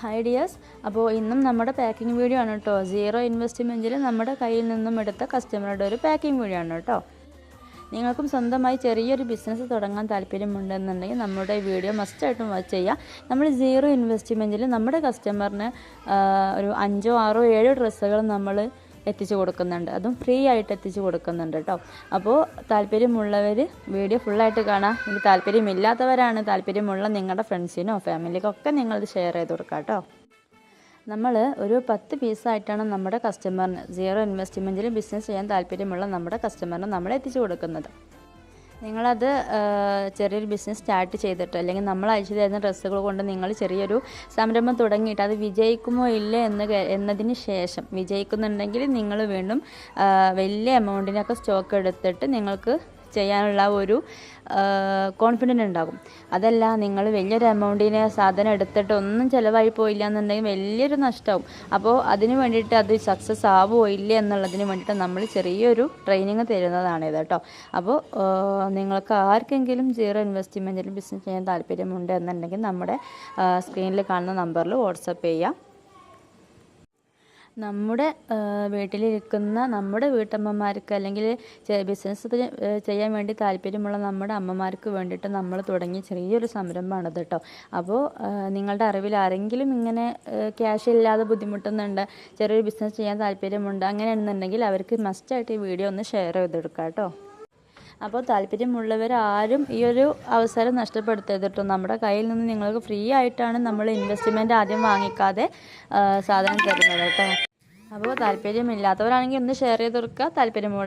Hi dears, അപ്പോൾ ഇന്നും നമ്മുടെ പാക്കിംഗ് വീഡിയോ ആണ് കേട്ടോ. സീറോ ഇൻവെസ്റ്റ്മെൻറ്റിൽ നമ്മുടെ കയ്യിൽ നിന്നും എടുത്ത കസ്റ്റമറുടെ ഒരു പാക്കിംഗ് വീഡിയോ ആണ് കേട്ടോ. നിങ്ങൾക്കും സ്വന്തമായി ചെറിയൊരു ബിസിനസ് തുടങ്ങാൻ താല്പര്യമുണ്ടെന്നുണ്ടെങ്കിൽ നമ്മുടെ ഈ വീഡിയോ മസ്റ്റായിട്ടും വാച്ച് ചെയ്യുക. നമ്മൾ സീറോ ഇൻവെസ്റ്റ്മെൻറ്റിൽ നമ്മുടെ കസ്റ്റമറിന് ഒരു 5, 6, 7 ഡ്രസ്സുകൾ നമ്മൾ എത്തിച്ചു കൊടുക്കുന്നുണ്ട്. അതും ഫ്രീ ആയിട്ട് എത്തിച്ചു കൊടുക്കുന്നുണ്ട് കേട്ടോ. അപ്പോൾ താല്പര്യമുള്ളവർ വീഡിയോ ഫുള്ളായിട്ട് കാണാം. ഇനി താല്പര്യമുള്ള നിങ്ങളുടെ ഫ്രണ്ട്സിനോ ഫാമിലിക്കോ ഒക്കെ നിങ്ങളിത് ഷെയർ ചെയ്ത് കൊടുക്കാം കേട്ടോ. നമ്മൾ ഒരു 10 പീസായിട്ടാണ് നമ്മുടെ കസ്റ്റമറിന് സീറോ ഇൻവെസ്റ്റ്മെൻറ്റിൽ ബിസിനസ് ചെയ്യാൻ താല്പര്യമുള്ള നമ്മുടെ കസ്റ്റമറിന് നമ്മൾ എത്തിച്ചു കൊടുക്കുന്നത്. നിങ്ങളത് ചെറിയൊരു ബിസിനസ് സ്റ്റാർട്ട് ചെയ്തിട്ട് അല്ലെങ്കിൽ നമ്മൾ അയച്ചു തരുന്ന ഡ്രസ്സുകൾ കൊണ്ട് നിങ്ങൾ ചെറിയൊരു സംരംഭം തുടങ്ങിയിട്ട് അത് വിജയിക്കുമോ ഇല്ല എന്നതിന് ശേഷം വിജയിക്കുന്നുണ്ടെങ്കിൽ നിങ്ങൾ വീണ്ടും വലിയ എമൗണ്ടിനൊക്കെ സ്റ്റോക്ക് എടുത്തിട്ട് നിങ്ങൾക്ക് ചെയ്യാനുള്ള ഒരു കോൺഫിഡൻറ്റ് ഉണ്ടാകും. അതല്ല, നിങ്ങൾ വലിയൊരു എമൗണ്ടിന് സാധനം എടുത്തിട്ട് ഒന്നും ചിലവായി പോയില്ല എന്നുണ്ടെങ്കിൽ വലിയൊരു നഷ്ടമാവും. അപ്പോൾ അതിന് വേണ്ടിയിട്ട് അത് സക്സസ് ആവുമോ ഇല്ല എന്നുള്ളതിന് വേണ്ടിയിട്ട് നമ്മൾ ചെറിയൊരു ട്രെയിനിങ് തരുന്നതാണിത് കേട്ടോ. അപ്പോൾ നിങ്ങൾക്ക് ആർക്കെങ്കിലും സീറോ ഇൻവെസ്റ്റ്മെൻറ്റിൽ ബിസിനസ് ചെയ്യാൻ താല്പര്യമുണ്ട് എന്നുണ്ടെങ്കിൽ നമ്മുടെ സ്ക്രീനിൽ കാണുന്ന നമ്പറിൽ വാട്സപ്പ് ചെയ്യാം. നമ്മുടെ വീട്ടിലിരിക്കുന്ന നമ്മുടെ വീട്ടമ്മമാർക്ക് അല്ലെങ്കിൽ ബിസിനസ് ചെയ്യാൻ വേണ്ടി താല്പര്യമുള്ള നമ്മുടെ അമ്മമാർക്ക് വേണ്ടിയിട്ട് നമ്മൾ തുടങ്ങിയ ചെറിയൊരു സംരംഭമാണിത് കേട്ടോ. അപ്പോൾ നിങ്ങളുടെ അറിവിൽ ആരെങ്കിലും ഇങ്ങനെ ക്യാഷ് ഇല്ലാതെ ബുദ്ധിമുട്ടുന്നുണ്ട്, ചെറിയൊരു ബിസിനസ് ചെയ്യാൻ താല്പര്യമുണ്ട്, അങ്ങനെയാണെന്നുണ്ടെങ്കിൽ അവർക്ക് മസ്റ്റായിട്ട് ഈ വീഡിയോ ഒന്ന് ഷെയർ ചെയ്തെടുക്കാം കേട്ടോ. അപ്പോൾ താല്പര്യമുള്ളവരാരും ഈ ഒരു അവസരം നഷ്ടപ്പെടുത്തരുത് കേട്ടോ. നമ്മുടെ കയ്യിൽ നിന്ന് നിങ്ങൾക്ക് ഫ്രീ ആയിട്ടാണ് നമ്മൾ ഇൻവെസ്റ്റ്മെൻറ്റ് ആദ്യം വാങ്ങിക്കാതെ സാധനം തരുന്നത് കേട്ടോ. അപ്പോൾ താല്പര്യമില്ലാത്തവരാണെങ്കിൽ ഒന്ന് ഷെയർ ചെയ്ത് കൊടുക്കുക. താല്പര്യമുള്ള